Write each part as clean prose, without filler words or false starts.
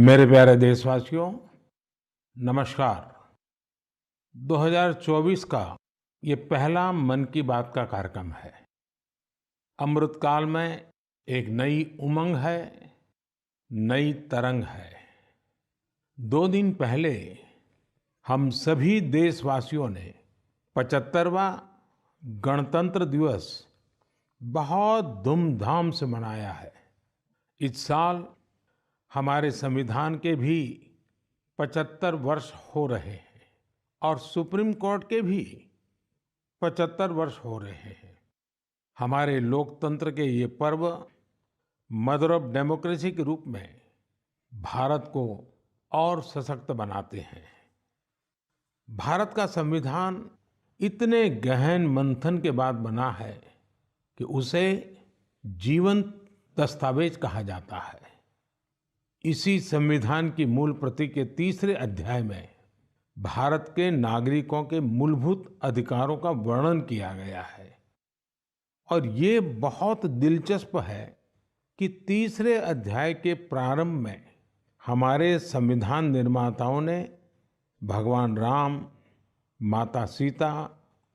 मेरे प्यारे देशवासियों, नमस्कार। 2024 का ये पहला मन की बात का कार्यक्रम है। अमृतकाल में एक नई उमंग है, नई तरंग है। 2 दिन पहले हम सभी देशवासियों ने 75वां गणतंत्र दिवस बहुत धूमधाम से मनाया है। इस साल हमारे संविधान के भी 75 वर्ष हो रहे हैं और सुप्रीम कोर्ट के भी 75 वर्ष हो रहे हैं। हमारे लोकतंत्र के ये पर्व मदर ऑफ डेमोक्रेसी के रूप में भारत को और सशक्त बनाते हैं। भारत का संविधान इतने गहन मंथन के बाद बना है कि उसे जीवंत दस्तावेज कहा जाता है। इसी संविधान की मूल प्रति के तीसरे अध्याय में भारत के नागरिकों के मूलभूत अधिकारों का वर्णन किया गया है। और ये बहुत दिलचस्प है कि तीसरे अध्याय के प्रारंभ में हमारे संविधान निर्माताओं ने भगवान राम, माता सीता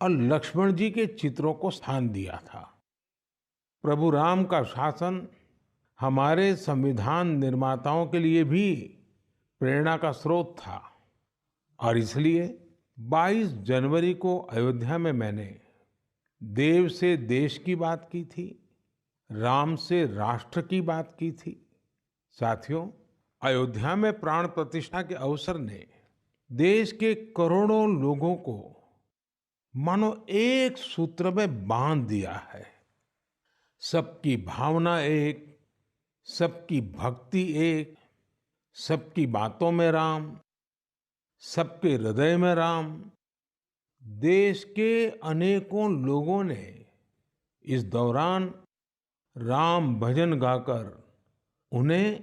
और लक्ष्मण जी के चित्रों को स्थान दिया था। प्रभु राम का शासन हमारे संविधान निर्माताओं के लिए भी प्रेरणा का स्रोत था और इसलिए 22 जनवरी को अयोध्या में मैंने देव से देश की बात की थी, राम से राष्ट्र की बात की थी। साथियों, अयोध्या में प्राण प्रतिष्ठा के अवसर ने देश के करोड़ों लोगों को मानो एक सूत्र में बांध दिया है। सबकी भावना एक, सबकी भक्ति एक, सबकी बातों में राम, सबके हृदय में राम। देश के अनेकों लोगों ने इस दौरान राम भजन गाकर उन्हें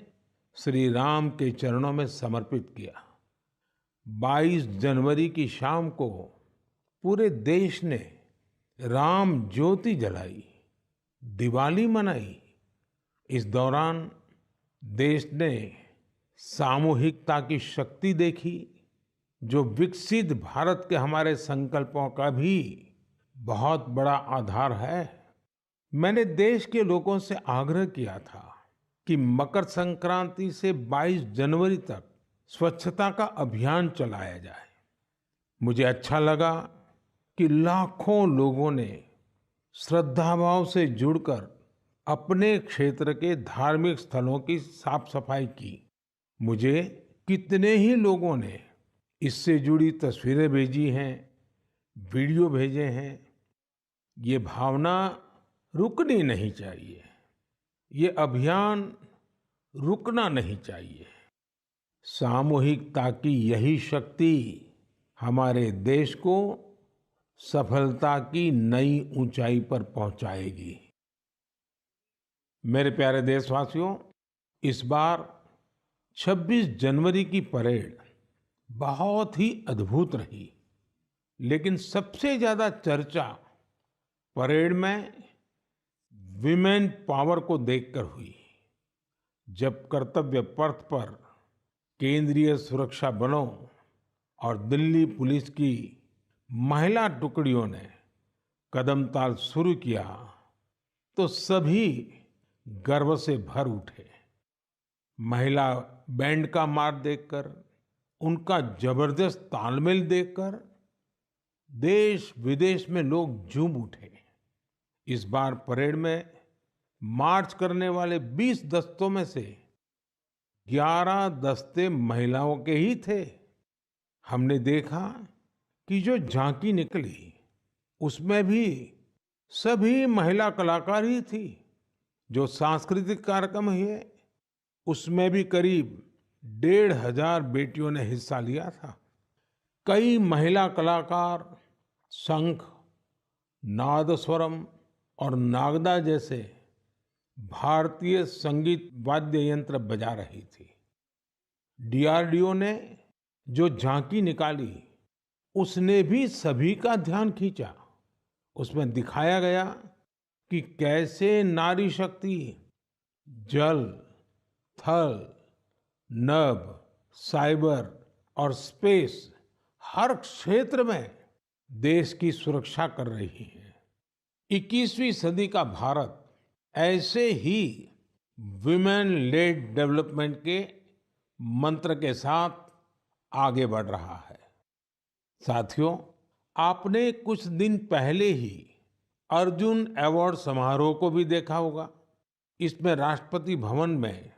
श्री राम के चरणों में समर्पित किया। 22 जनवरी की शाम को पूरे देश ने राम ज्योति जलाई, दिवाली मनाई। इस दौरान देश ने सामूहिकता की शक्ति देखी, जो विकसित भारत के हमारे संकल्पों का भी बहुत बड़ा आधार है। मैंने देश के लोगों से आग्रह किया था कि मकर संक्रांति से 22 जनवरी तक स्वच्छता का अभियान चलाया जाए। मुझे अच्छा लगा कि लाखों लोगों ने श्रद्धाभाव से जुड़कर अपने क्षेत्र के धार्मिक स्थलों की साफ सफाई की। मुझे कितने ही लोगों ने इससे जुड़ी तस्वीरें भेजी हैं, वीडियो भेजे हैं। ये भावना रुकनी नहीं चाहिए, ये अभियान रुकना नहीं चाहिए। सामूहिकता की यही शक्ति हमारे देश को सफलता की नई ऊंचाई पर पहुंचाएगी। मेरे प्यारे देशवासियों, इस बार 26 जनवरी की परेड बहुत ही अद्भुत रही, लेकिन सबसे ज्यादा चर्चा परेड में विमेन पावर को देखकर हुई। जब कर्तव्य पथ पर केंद्रीय सुरक्षा बलों और दिल्ली पुलिस की महिला टुकड़ियों ने कदमताल शुरू किया तो सभी गर्व से भर उठे। महिला बैंड का मार्च देखकर, उनका जबरदस्त तालमेल देखकर देश विदेश में लोग झूम उठे। इस बार परेड में मार्च करने वाले 20 दस्तों में से 11 दस्ते महिलाओं के ही थे। हमने देखा कि जो झांकी निकली उसमें भी सभी महिला कलाकार ही थी। जो सांस्कृतिक कार्यक्रम हुए उसमें भी करीब 1,500 बेटियों ने हिस्सा लिया था। कई महिला कलाकार शंख, नादस्वरम और नागदा जैसे भारतीय संगीत वाद्य यंत्र बजा रही थी। डीआरडीओ ने जो झांकी निकाली उसने भी सभी का ध्यान खींचा। उसमें दिखाया गया कि कैसे नारी शक्ति जल, थल, नभ, साइबर और स्पेस हर क्षेत्र में देश की सुरक्षा कर रही है। 21वीं सदी का भारत ऐसे ही विमेन लेड डेवलपमेंट के मंत्र के साथ आगे बढ़ रहा है। साथियों, आपने कुछ दिन पहले ही अर्जुन अवार्ड समारोह को भी देखा होगा। इसमें राष्ट्रपति भवन में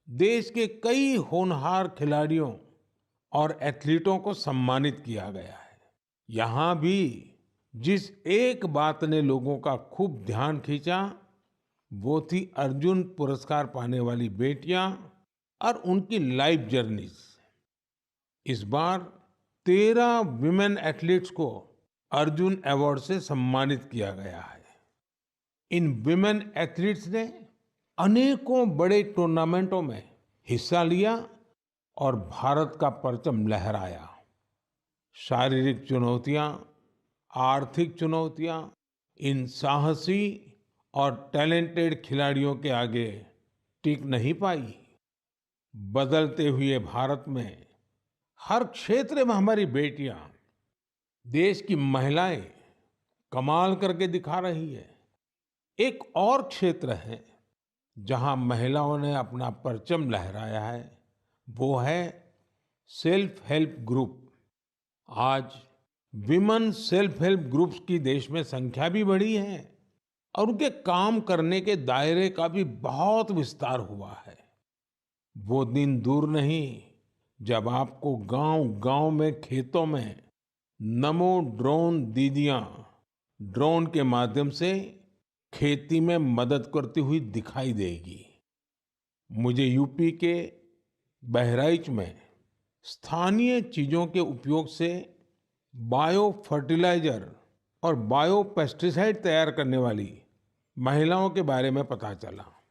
देश के कई होनहार खिलाड़ियों और एथलीटों को सम्मानित किया गया है। यहाँ भी जिस एक बात ने लोगों का खूब ध्यान खींचा, वो थी अर्जुन पुरस्कार पाने वाली बेटियां और उनकी लाइफ जर्नीज। इस बार 13 विमेन एथलीट्स को अर्जुन अवार्ड से सम्मानित किया गया है। इन विमेन एथलीट्स ने अनेकों बड़े टूर्नामेंटों में हिस्सा लिया और भारत का परचम लहराया। शारीरिक चुनौतियां, आर्थिक चुनौतियां इन साहसी और टैलेंटेड खिलाड़ियों के आगे टिक नहीं पाई। बदलते हुए भारत में हर क्षेत्र में हमारी बेटियां, देश की महिलाएं कमाल करके दिखा रही है। एक और क्षेत्र है जहां महिलाओं ने अपना परचम लहराया है, वो है सेल्फ हेल्प ग्रुप। आज विमेन सेल्फ हेल्प ग्रुप्स की देश में संख्या भी बढ़ी है और उनके काम करने के दायरे का भी बहुत विस्तार हुआ है। वो दिन दूर नहीं जब आपको गांव-गांव में, खेतों में नमो ड्रोन दीदियां ड्रोन के माध्यम से खेती में मदद करती हुई दिखाई देगी। मुझे यूपी के बहराइच में स्थानीय चीजों के उपयोग से बायो फर्टिलाइजर और बायो पेस्टिसाइड तैयार करने वाली महिलाओं के बारे में पता चला।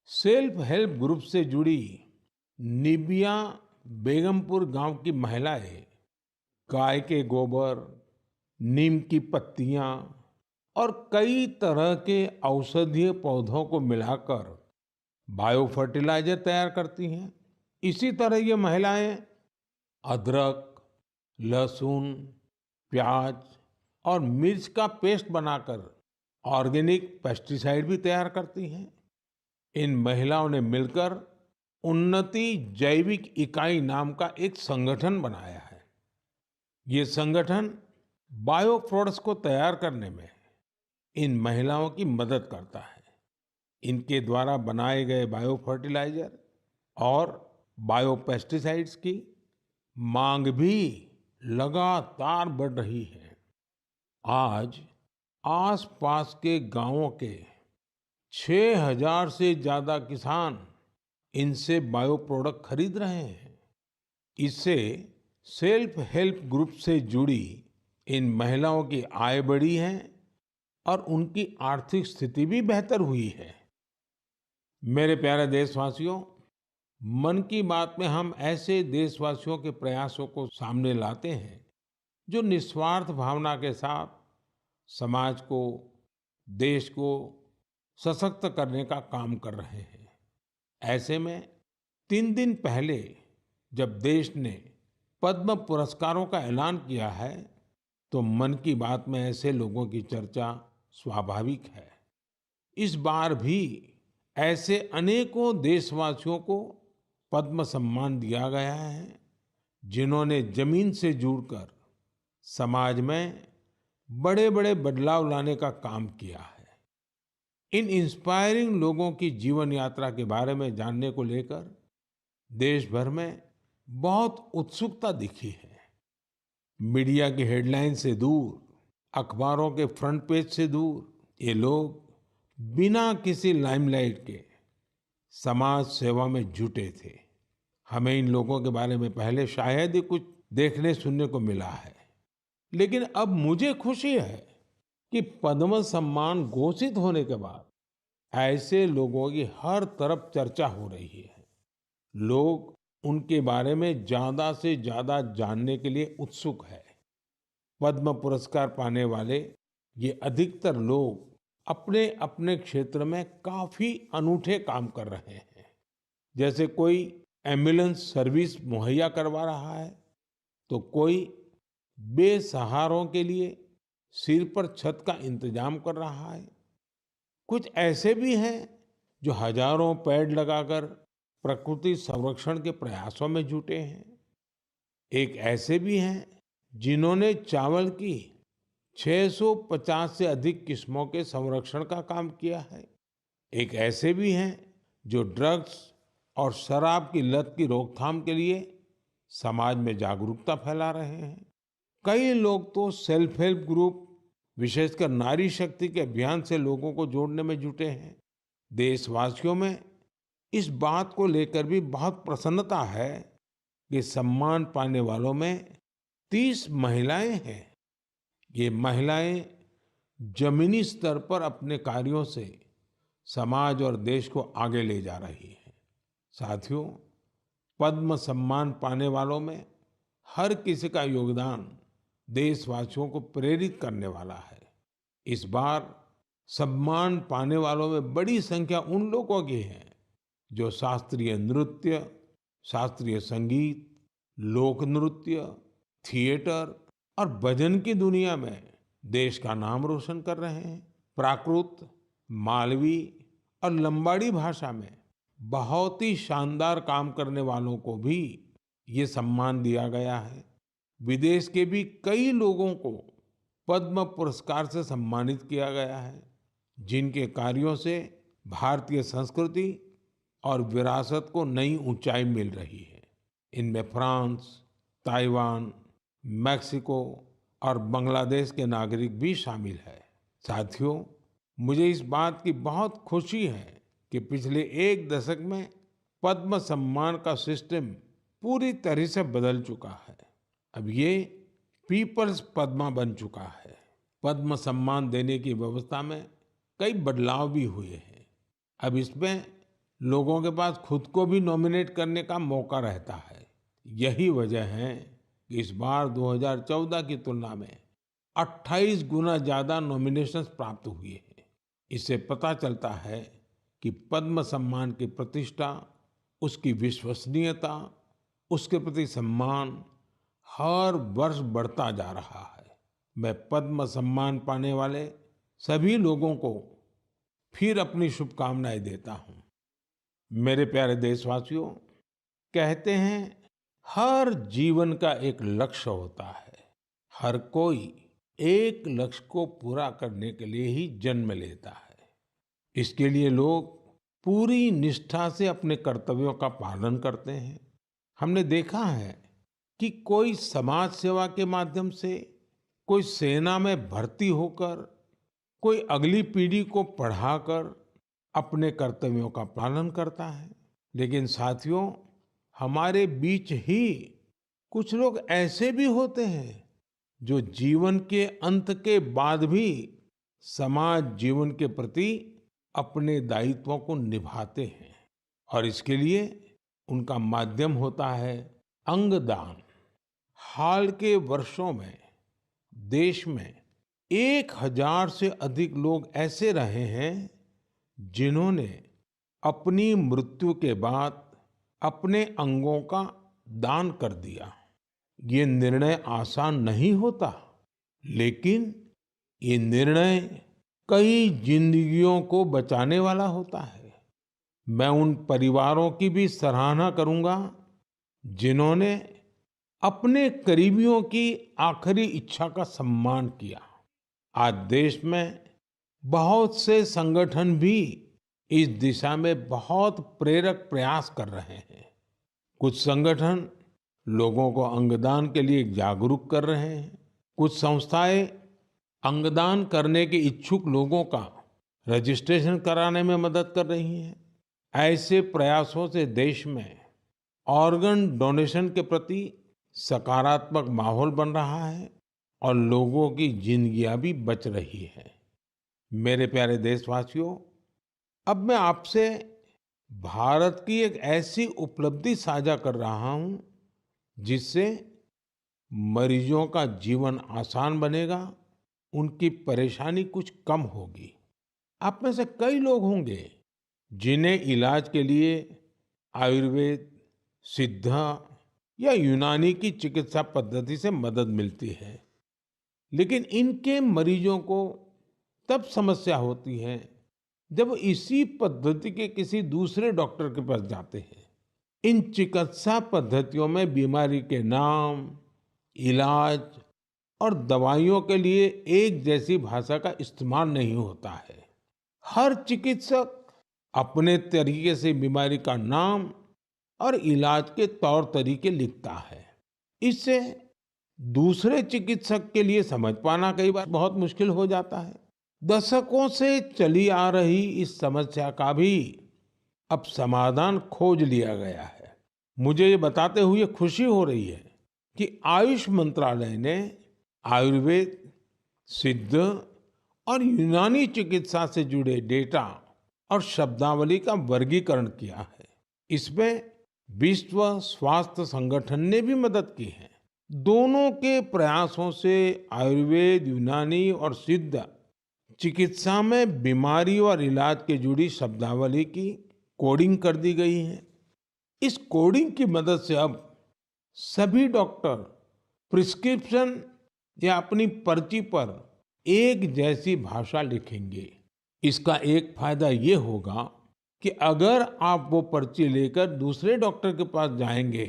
सेल्फ हेल्प ग्रुप से जुड़ी निबिया बेगमपुर गांव की महिलाएं गाय के गोबर, नीम की पत्तियां और कई तरह के औषधीय पौधों को मिलाकर बायो फर्टिलाइजर तैयार करती हैं। इसी तरह ये महिलाएं अदरक, लहसुन, प्याज और मिर्च का पेस्ट बनाकर ऑर्गेनिक पेस्टिसाइड भी तैयार करती हैं। इन महिलाओं ने मिलकर उन्नति जैविक इकाई नाम का एक संगठन बनाया है। ये संगठन बायो प्रोडक्ट्स को तैयार करने में इन महिलाओं की मदद करता है। इनके द्वारा बनाए गए बायो फर्टिलाइजर और बायो पेस्टिसाइड्स की मांग भी लगातार बढ़ रही है। आज आसपास के गांवों के 6,000 से ज्यादा किसान इनसे बायो प्रोडक्ट खरीद रहे हैं। इससे सेल्फ हेल्प ग्रुप से जुड़ी इन महिलाओं की आय बढ़ी है और उनकी आर्थिक स्थिति भी बेहतर हुई है। मेरे प्यारे देशवासियों, मन की बात में हम ऐसे देशवासियों के प्रयासों को सामने लाते हैं जो निस्वार्थ भावना के साथ समाज को, देश को सशक्त करने का काम कर रहे हैं। ऐसे में 3 दिन पहले जब देश ने पद्म पुरस्कारों का ऐलान किया है, तो मन की बात में ऐसे लोगों की चर्चा स्वाभाविक है। इस बार भी ऐसे अनेकों देशवासियों को पद्म सम्मान दिया गया है, जिन्होंने जमीन से जुड़कर समाज में बड़े-बड़े बदलाव लाने का काम किया है। इन इंस्पायरिंग लोगों की जीवन यात्रा के बारे में जानने को लेकर देश भर में बहुत उत्सुकता दिखी है। मीडिया की हेडलाइन से दूर, अखबारों के फ्रंट पेज से दूर, ये लोग बिना किसी लाइमलाइट के समाज सेवा में जुटे थे। हमें इन लोगों के बारे में पहले शायद ही कुछ देखने सुनने को मिला है, लेकिन अब मुझे खुशी है कि पद्म सम्मान घोषित होने के बाद ऐसे लोगों की हर तरफ चर्चा हो रही है। लोग उनके बारे में ज्यादा से ज्यादा जानने के लिए उत्सुक है। पद्म पुरस्कार पाने वाले ये अधिकतर लोग अपने अपने क्षेत्र में काफी अनूठे काम कर रहे हैं। जैसे कोई एम्बुलेंस सर्विस मुहैया करवा रहा है, तो कोई बेसहारों के लिए सिर पर छत का इंतजाम कर रहा है। कुछ ऐसे भी हैं जो हजारों पेड़ लगाकर प्रकृति संरक्षण के प्रयासों में जुटे हैं। एक ऐसे भी हैं जिन्होंने चावल की 650 से अधिक किस्मों के संरक्षण का काम किया है। एक ऐसे भी हैं जो ड्रग्स और शराब की लत की रोकथाम के लिए समाज में जागरूकता फैला रहे हैं। कई लोग तो सेल्फ हेल्प ग्रुप, विशेषकर नारी शक्ति के अभियान से लोगों को जोड़ने में जुटे हैं। देशवासियों में इस बात को लेकर भी बहुत प्रसन्नता है कि सम्मान पाने वालों में 30 महिलाएं हैं। ये महिलाएं जमीनी स्तर पर अपने कार्यों से समाज और देश को आगे ले जा रही हैं। साथियों, पद्म सम्मान पाने वालों में हर किसी का योगदान देशवासियों को प्रेरित करने वाला है। इस बार सम्मान पाने वालों में बड़ी संख्या उन लोगों की है जो शास्त्रीय नृत्य, शास्त्रीय संगीत, लोक नृत्य, थिएटर और भजन की दुनिया में देश का नाम रोशन कर रहे हैं। प्राकृत, मालवी और लंबाड़ी भाषा में बहुत ही शानदार काम करने वालों को भी ये सम्मान दिया गया है। विदेश के भी कई लोगों को पद्म पुरस्कार से सम्मानित किया गया है, जिनके कार्यों से भारतीय संस्कृति और विरासत को नई ऊंचाई मिल रही है। इनमें फ्रांस, ताइवान, मेक्सिको और बांग्लादेश के नागरिक भी शामिल है। साथियों, मुझे इस बात की बहुत खुशी है कि पिछले एक दशक में पद्म सम्मान का सिस्टम पूरी तरह से बदल चुका है। अब ये पीपल्स पद्मा बन चुका है। पद्म सम्मान देने की व्यवस्था में कई बदलाव भी हुए हैं। अब इसमें लोगों के पास खुद को भी नॉमिनेट करने का मौका रहता है। यही वजह है कि इस बार 2014 की तुलना में 28 गुना ज्यादा नॉमिनेशंस प्राप्त हुए हैं। इससे पता चलता है कि पद्म सम्मान की प्रतिष्ठा, उसकी विश्वसनीयता, उसके प्रति सम्मान हर वर्ष बढ़ता जा रहा है। मैं पद्म सम्मान पाने वाले सभी लोगों को फिर अपनी शुभकामनाएं देता हूं। मेरे प्यारे देशवासियों, कहते हैं हर जीवन का एक लक्ष्य होता है। हर कोई एक लक्ष्य को पूरा करने के लिए ही जन्म लेता है। इसके लिए लोग पूरी निष्ठा से अपने कर्तव्यों का पालन करते हैं। हमने देखा है कि कोई समाज सेवा के माध्यम से, कोई सेना में भर्ती होकर, कोई अगली पीढ़ी को पढ़ाकर अपने कर्तव्यों का पालन करता है। लेकिन साथियों, हमारे बीच ही कुछ लोग ऐसे भी होते हैं जो जीवन के अंत के बाद भी समाज जीवन के प्रति अपने दायित्वों को निभाते हैं, और इसके लिए उनका माध्यम होता है अंगदान। हाल के वर्षों में देश में 1000 से अधिक लोग ऐसे रहे हैं जिन्होंने अपनी मृत्यु के बाद अपने अंगों का दान कर दिया। ये निर्णय आसान नहीं होता, लेकिन ये निर्णय कई जिंदगियों को बचाने वाला होता है। मैं उन परिवारों की भी सराहना करूंगा जिन्होंने अपने करीबियों की आखिरी इच्छा का सम्मान किया। आज देश में बहुत से संगठन भी इस दिशा में बहुत प्रेरक प्रयास कर रहे हैं। कुछ संगठन लोगों को अंगदान के लिए जागरूक कर रहे हैं। कुछ संस्थाएं अंगदान करने के इच्छुक लोगों का रजिस्ट्रेशन कराने में मदद कर रही हैं। ऐसे प्रयासों से देश में ऑर्गन डोनेशन के प्रति सकारात्मक माहौल बन रहा है और लोगों की जिंदगियां भी बच रही है। मेरे प्यारे देशवासियों, अब मैं आपसे भारत की एक ऐसी उपलब्धि साझा कर रहा हूं जिससे मरीजों का जीवन आसान बनेगा, उनकी परेशानी कुछ कम होगी। आप में से कई लोग होंगे जिन्हें इलाज के लिए आयुर्वेद, सिद्ध या यूनानी की चिकित्सा पद्धति से मदद मिलती है, लेकिन इनके मरीजों को तब समस्या होती है जब वो इसी पद्धति के किसी दूसरे डॉक्टर के पास जाते हैं। इन चिकित्सा पद्धतियों में बीमारी के नाम, इलाज और दवाइयों के लिए एक जैसी भाषा का इस्तेमाल नहीं होता है। हर चिकित्सक अपने तरीके से बीमारी का नाम और इलाज के तौर तरीके लिखता है। इससे दूसरे चिकित्सक के लिए समझ पाना कई बार बहुत मुश्किल हो जाता है। दशकों से चली आ रही इस समस्या का भी अब समाधान खोज लिया गया है। मुझे ये बताते हुए खुशी हो रही है कि आयुष मंत्रालय ने आयुर्वेद, सिद्ध और यूनानी चिकित्सा से जुड़े डेटा और शब्दावली का वर्गीकरण किया है। इसमें विश्व स्वास्थ्य संगठन ने भी मदद की है। दोनों के प्रयासों से आयुर्वेद, यूनानी और सिद्ध चिकित्सा में बीमारी और इलाज के जुड़ी शब्दावली की कोडिंग कर दी गई है। इस कोडिंग की मदद से अब सभी डॉक्टर प्रिस्क्रिप्शन या अपनी पर्ची पर एक जैसी भाषा लिखेंगे। इसका एक फायदा ये होगा कि अगर आप वो पर्ची लेकर दूसरे डॉक्टर के पास जाएंगे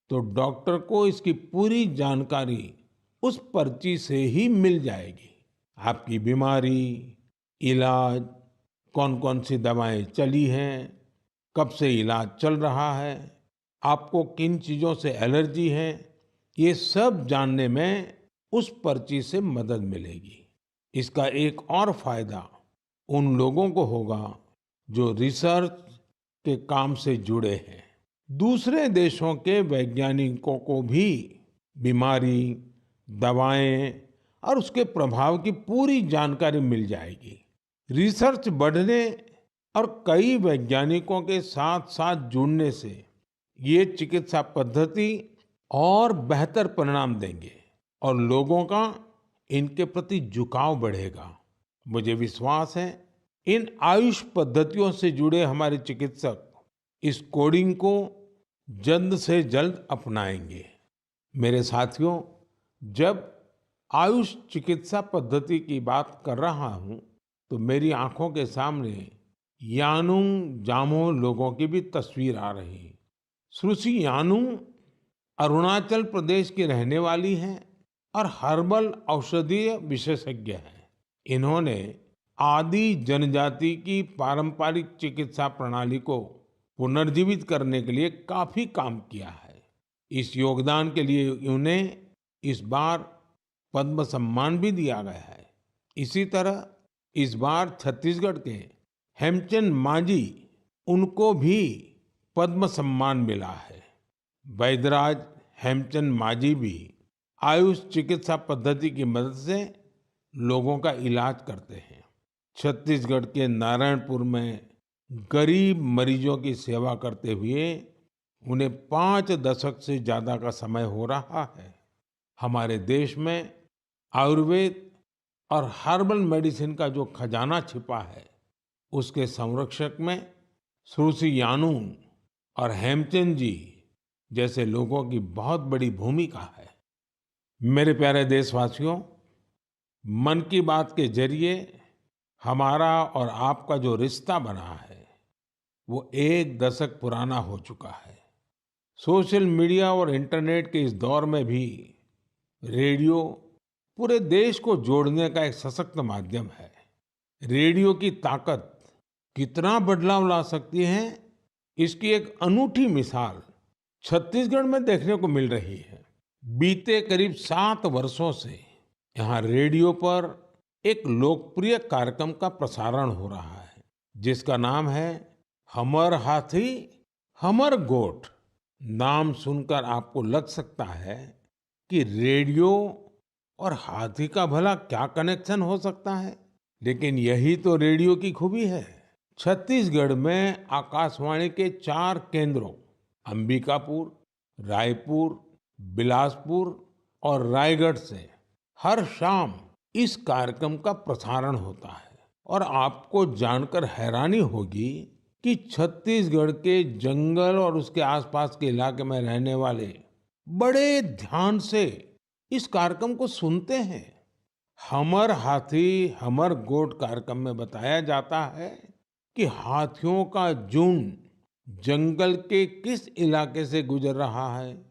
तो डॉक्टर को इसकी पूरी जानकारी उस पर्ची से ही मिल जाएगी। आपकी बीमारी, इलाज, कौन कौन सी दवाएं चली हैं, कब से इलाज चल रहा है, आपको किन चीजों से एलर्जी है, ये सब जानने में उस पर्ची से मदद मिलेगी। इसका एक और फायदा उन लोगों को होगा जो रिसर्च के काम से जुड़े हैं। दूसरे देशों के वैज्ञानिकों को भी बीमारी, दवाएं और उसके प्रभाव की पूरी जानकारी मिल जाएगी। रिसर्च बढ़ने और कई वैज्ञानिकों के साथ साथ जुड़ने से ये चिकित्सा पद्धति और बेहतर परिणाम देंगे और लोगों का इनके प्रति झुकाव बढ़ेगा। मुझे विश्वास है इन आयुष पद्धतियों से जुड़े हमारे चिकित्सक इस कोडिंग को जल्द से जल्द अपनाएंगे। मेरे साथियों, जब आयुष चिकित्सा पद्धति की बात कर रहा हूं तो मेरी आंखों के सामने यानुंग जामोह लोगों की भी तस्वीर आ रही है। सुश्री यानुंग अरुणाचल प्रदेश की रहने वाली हैं और हर्बल औषधीय विशेषज्ञ हैं। इन्होंने आदि जनजाति की पारंपरिक चिकित्सा प्रणाली को पुनर्जीवित करने के लिए काफी काम किया है। इस योगदान के लिए उन्हें इस बार पद्म सम्मान भी दिया गया है। इसी तरह इस बार छत्तीसगढ़ के हेमचंद मांझी, उनको भी पद्म सम्मान मिला है। वैद्यराज हेमचंद मांझी भी आयुष चिकित्सा पद्धति की मदद से लोगों का इलाज करते हैं। छत्तीसगढ़ के नारायणपुर में गरीब मरीजों की सेवा करते हुए उन्हें 5 दशक से ज्यादा का समय हो रहा है। हमारे देश में आयुर्वेद और हर्बल मेडिसिन का जो खजाना छिपा है, उसके संरक्षक में सुश्री यानुंग और हेमचंद जी जैसे लोगों की बहुत बड़ी भूमिका है। मेरे प्यारे देशवासियों, मन की बात के जरिए हमारा और आपका जो रिश्ता बना है, वो 1 दशक पुराना हो चुका है। सोशल मीडिया और इंटरनेट के इस दौर में भी रेडियो पूरे देश को जोड़ने का एक सशक्त माध्यम है। रेडियो की ताकत कितना बदलाव ला सकती है, इसकी एक अनूठी मिसाल छत्तीसगढ़ में देखने को मिल रही है। बीते करीब 7 वर्षों से यहाँ रेडियो पर एक लोकप्रिय कार्यक्रम का प्रसारण हो रहा है, जिसका नाम है हमर हाथी हमर गोठ। नाम सुनकर आपको लग सकता है कि रेडियो और हाथी का भला क्या कनेक्शन हो सकता है, लेकिन यही तो रेडियो की खूबी है। छत्तीसगढ़ में आकाशवाणी के 4 केंद्रों अंबिकापुर, रायपुर, बिलासपुर और रायगढ़ से हर शाम इस कार्यक्रम का प्रसारण होता है। और आपको जानकर हैरानी होगी कि छत्तीसगढ़ के जंगल और उसके आसपास के इलाके में रहने वाले बड़े ध्यान से इस कार्यक्रम को सुनते हैं। हमर हाथी हमर गोठ कार्यक्रम में बताया जाता है कि हाथियों का झुंड जंगल के किस इलाके से गुजर रहा है।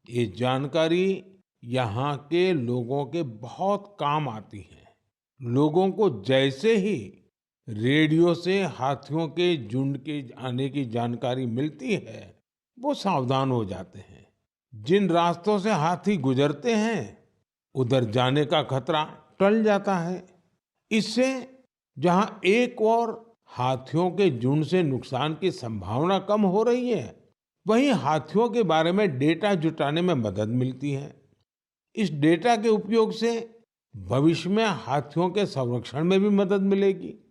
ये जानकारी यहाँ के लोगों के बहुत काम आती है। लोगों को जैसे ही रेडियो से हाथियों के झुंड के आने की जानकारी मिलती है, वो सावधान हो जाते हैं। जिन रास्तों से हाथी गुजरते हैं, उधर जाने का खतरा टल जाता है। इससे जहां एक और हाथियों के झुंड से नुकसान की संभावना कम हो रही है, वहीं हाथियों के बारे में डेटा जुटाने में मदद मिलती है। इस डेटा के उपयोग से भविष्य में हाथियों के संरक्षण में भी मदद मिलेगी।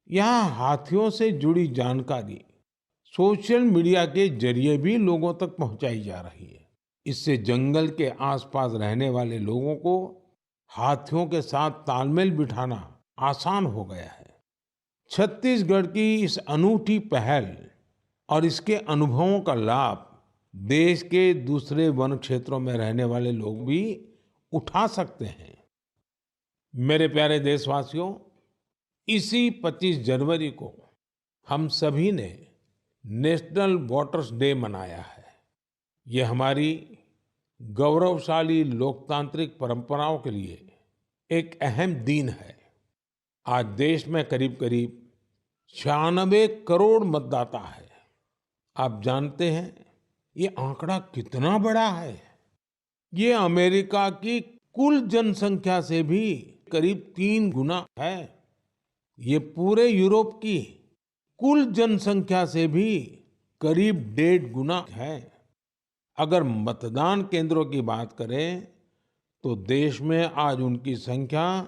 यहाँ हाथियों से जुड़ी जानकारी सोशल मीडिया के जरिए भी लोगों तक पहुंचाई जा रही है। इससे जंगल के आसपास रहने वाले लोगों को हाथियों के साथ तालमेल बिठाना आसान हो गया है। छत्तीसगढ़ की इस अनूठी पहल और इसके अनुभवों का लाभ देश के दूसरे वन क्षेत्रों में रहने वाले लोग भी उठा सकते हैं। मेरे प्यारे देशवासियों, इसी 25 जनवरी को हम सभी ने नेशनल वॉटर्स डे मनाया है। ये हमारी गौरवशाली लोकतांत्रिक परंपराओं के लिए एक अहम दिन है। आज देश में करीब करीब 96 करोड़ मतदाता है। आप जानते हैं ये आंकड़ा कितना बड़ा है? ये अमेरिका की कुल जनसंख्या से भी करीब 3 गुना है। ये पूरे यूरोप की कुल जनसंख्या से भी करीब 1.5 गुना है। अगर मतदान केंद्रों की बात करें तो देश में आज उनकी संख्या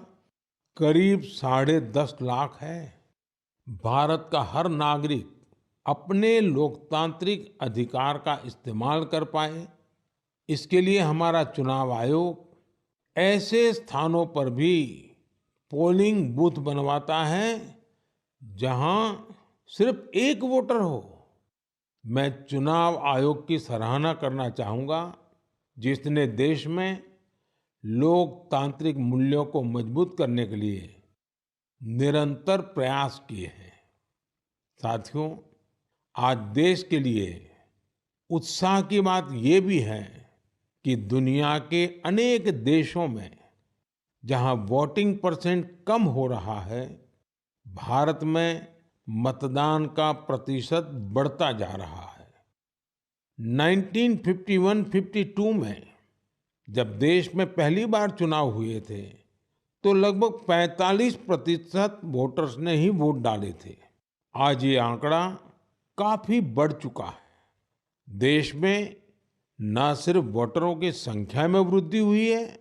करीब 10.5 लाख है। भारत का हर नागरिक अपने लोकतांत्रिक अधिकार का इस्तेमाल कर पाए, इसके लिए हमारा चुनाव आयोग ऐसे स्थानों पर भी पोलिंग बूथ बनवाता है जहां सिर्फ एक वोटर हो। मैं चुनाव आयोग की सराहना करना चाहूंगा, जिसने देश में लोकतांत्रिक मूल्यों को मजबूत करने के लिए निरंतर प्रयास किए हैं। साथियों, आज देश के लिए उत्साह की बात ये भी है कि दुनिया के अनेक देशों में जहां वोटिंग परसेंट कम हो रहा है, भारत में मतदान का प्रतिशत बढ़ता जा रहा है। 1951-52 में जब देश में पहली बार चुनाव हुए थे, तो लगभग 45% वोटर्स ने ही वोट डाले थे। आज ये आंकड़ा काफी बढ़ चुका है। देश में न सिर्फ वोटरों की संख्या में वृद्धि हुई है,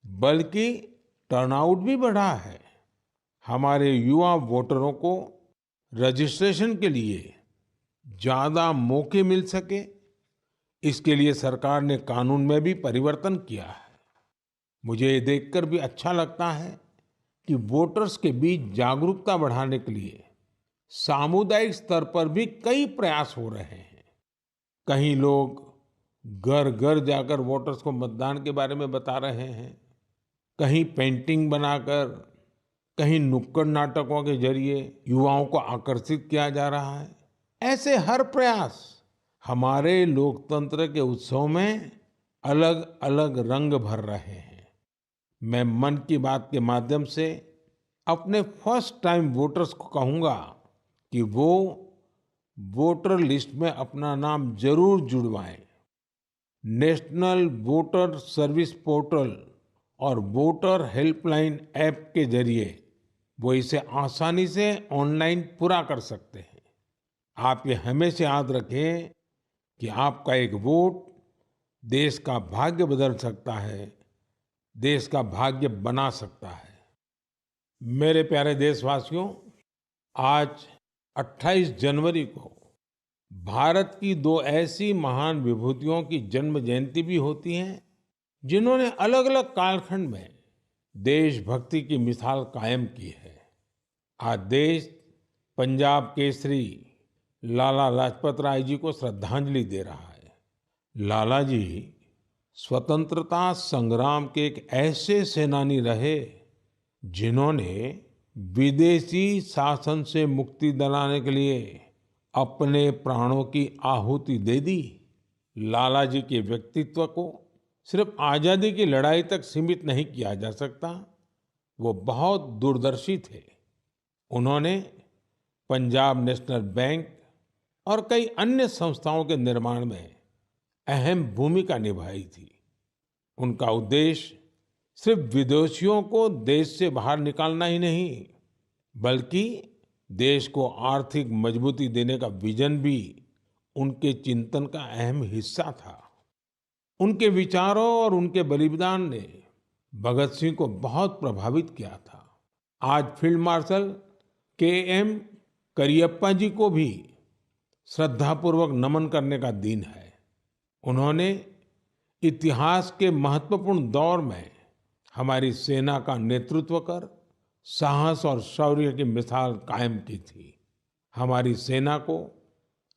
बल्कि टर्नआउट भी बढ़ा है। हमारे युवा वोटरों को रजिस्ट्रेशन के लिए ज्यादा मौके मिल सके, इसके लिए सरकार ने कानून में भी परिवर्तन किया है। मुझे ये देखकर भी अच्छा लगता है कि वोटर्स के बीच जागरूकता बढ़ाने के लिए सामुदायिक स्तर पर भी कई प्रयास हो रहे हैं। कहीं लोग घर घर जाकर वोटर्स को मतदान के बारे में बता रहे हैं, कहीं पेंटिंग बनाकर, कहीं नुक्कड़ नाटकों के जरिए युवाओं को आकर्षित किया जा रहा है। ऐसे हर प्रयास हमारे लोकतंत्र के उत्सव में अलग अलग रंग भर रहे हैं। मैं मन की बात के माध्यम से अपने फर्स्ट टाइम वोटर्स को कहूंगा कि वो वोटर लिस्ट में अपना नाम जरूर जुड़वाएं। नेशनल वोटर सर्विस पोर्टल और वोटर हेल्पलाइन ऐप के जरिए वो इसे आसानी से ऑनलाइन पूरा कर सकते हैं। आप ये हमेशा याद रखें कि आपका एक वोट देश का भाग्य बदल सकता है, देश का भाग्य बना सकता है। मेरे प्यारे देशवासियों, आज 28 जनवरी को भारत की 2 ऐसी महान विभूतियों की जन्म जयंती भी होती है, जिन्होंने अलग अलग कालखंड में देशभक्ति की मिसाल कायम की है। आज देश पंजाब केसरी लाला लाजपत राय जी को श्रद्धांजलि दे रहा है। लाला जी स्वतंत्रता संग्राम के एक ऐसे सेनानी रहे जिन्होंने विदेशी शासन से मुक्ति दिलाने के लिए अपने प्राणों की आहुति दे दी। लाला जी के व्यक्तित्व को सिर्फ आजादी की लड़ाई तक सीमित नहीं किया जा सकता। वो बहुत दूरदर्शी थे। उन्होंने पंजाब नेशनल बैंक और कई अन्य संस्थाओं के निर्माण में अहम भूमिका निभाई थी। उनका उद्देश्य सिर्फ विदेशियों को देश से बाहर निकालना ही नहीं, बल्कि देश को आर्थिक मजबूती देने का विजन भी उनके चिंतन का अहम हिस्सा था। उनके विचारों और उनके बलिदान ने भगत सिंह को बहुत प्रभावित किया था। आज फील्ड मार्शल के.एम. करियप्पा जी को भी श्रद्धापूर्वक नमन करने का दिन है। उन्होंने इतिहास के महत्वपूर्ण दौर में हमारी सेना का नेतृत्व कर साहस और शौर्य की मिसाल कायम की थी। हमारी सेना को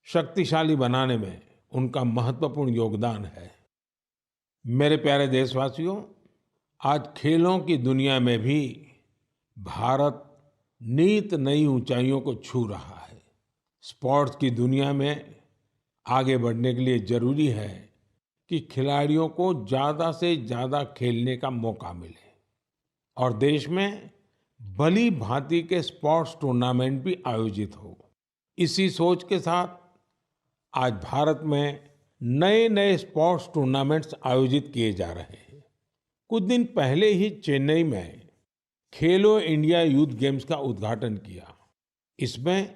शक्तिशाली बनाने में उनका महत्वपूर्ण योगदान है। मेरे प्यारे देशवासियों, आज खेलों की दुनिया में भी भारत नित नई ऊंचाइयों को छू रहा है। स्पोर्ट्स की दुनिया में आगे बढ़ने के लिए जरूरी है कि खिलाड़ियों को ज्यादा से ज्यादा खेलने का मौका मिले और देश में भली भांति के स्पोर्ट्स टूर्नामेंट भी आयोजित हो। इसी सोच के साथ आज भारत में नए नए स्पोर्ट्स टूर्नामेंट्स आयोजित किए जा रहे हैं। कुछ दिन पहले ही चेन्नई में खेलो इंडिया यूथ गेम्स का उद्घाटन किया। इसमें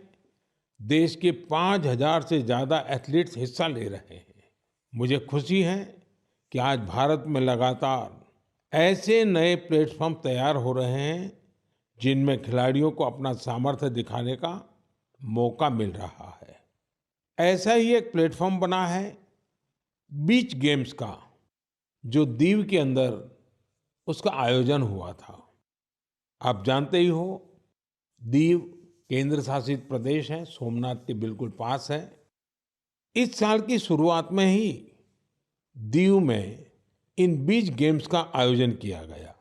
देश के 5,000 से ज्यादा एथलीट्स हिस्सा ले रहे हैं। मुझे खुशी है कि आज भारत में लगातार ऐसे नए प्लेटफॉर्म तैयार हो रहे हैं जिनमें खिलाड़ियों को अपना सामर्थ्य दिखाने का मौका मिल रहा है। ऐसा ही एक प्लेटफॉर्म बना है बीच गेम्स का, जो दीव के अंदर उसका आयोजन हुआ था। आप जानते ही हो, दीव केंद्र शासित प्रदेश है, सोमनाथ के बिल्कुल पास है। इस साल की शुरुआत में ही दीव में इन बीच गेम्स का आयोजन किया गया।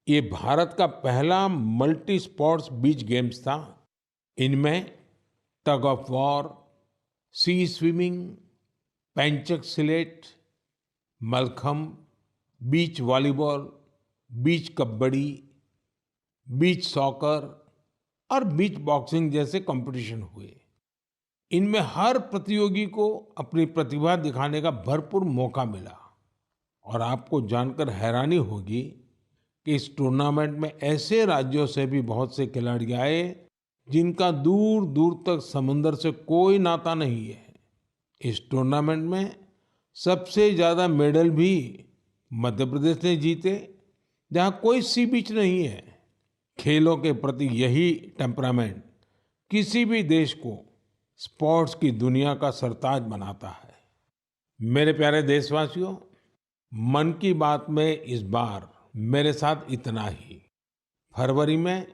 ये भारत का पहला मल्टी स्पोर्ट्स बीच गेम्स था। इनमें tug of war, sea swimming, pencak silat, mallakhamb, beach volleyball, beach kabaddi, beach soccer और बीच बॉक्सिंग जैसे कंपटीशन हुए। इनमें हर प्रतियोगी को अपनी प्रतिभा दिखाने का भरपूर मौका मिला और आपको जानकर हैरानी होगी कि इस टूर्नामेंट में ऐसे राज्यों से भी बहुत से खिलाड़ी आए जिनका दूर दूर तक समंदर से कोई नाता नहीं है। इस टूर्नामेंट में सबसे ज्यादा मेडल भी मध्य प्रदेश ने जीते, जहां कोई सी बीच नहीं है। खेलों के प्रति यही टेम्परामेंट किसी भी देश को स्पोर्ट्स की दुनिया का सरताज बनाता है। मेरे प्यारे देशवासियों, मन की बात में इस बार मेरे साथ इतना ही। फरवरी में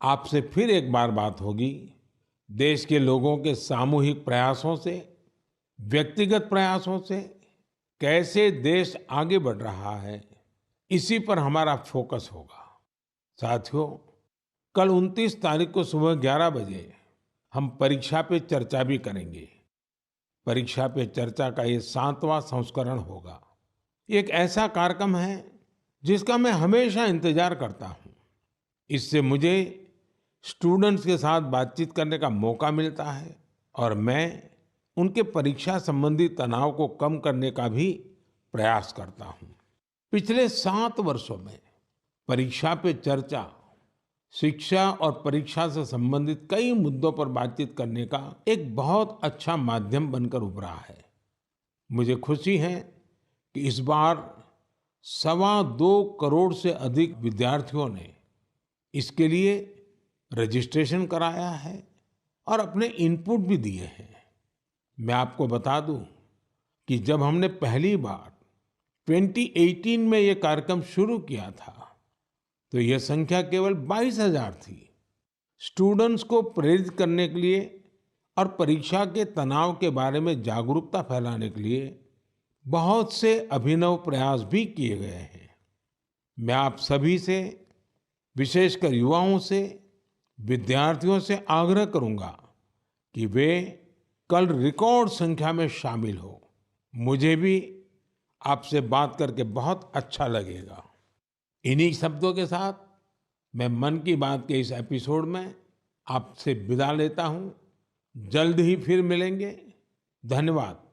आपसे फिर एक बार बात होगी। देश के लोगों के सामूहिक प्रयासों से, व्यक्तिगत प्रयासों से कैसे देश आगे बढ़ रहा है, इसी पर हमारा फोकस होगा। साथियों, कल 29 तारीख को सुबह 11 बजे हम परीक्षा पे चर्चा भी करेंगे। परीक्षा पे चर्चा का ये 7वां संस्करण होगा। ये एक ऐसा कार्यक्रम है जिसका मैं हमेशा इंतजार करता हूँ। इससे मुझे स्टूडेंट्स के साथ बातचीत करने का मौका मिलता है और मैं उनके परीक्षा संबंधी तनाव को कम करने का भी प्रयास करता हूँ। पिछले 7 वर्षों में परीक्षा पे चर्चा शिक्षा और परीक्षा से संबंधित कई मुद्दों पर बातचीत करने का एक बहुत अच्छा माध्यम बनकर उभरा है। मुझे खुशी है कि इस बार 2.25 करोड़ से अधिक विद्यार्थियों ने इसके लिए रजिस्ट्रेशन कराया है और अपने इनपुट भी दिए हैं। मैं आपको बता दूं कि जब हमने पहली बार 2018 में ये कार्यक्रम शुरू किया था तो यह संख्या केवल 22,000 थी। स्टूडेंट्स को प्रेरित करने के लिए और परीक्षा के तनाव के बारे में जागरूकता फैलाने के लिए बहुत से अभिनव प्रयास भी किए गए हैं। मैं आप सभी से, विशेषकर युवाओं से, विद्यार्थियों से आग्रह करूंगा कि वे कल रिकॉर्ड संख्या में शामिल हो। मुझे भी आपसे बात करके बहुत अच्छा लगेगा। इन्हीं शब्दों के साथ मैं मन की बात के इस एपिसोड में आपसे विदा लेता हूं। जल्द ही फिर मिलेंगे। धन्यवाद।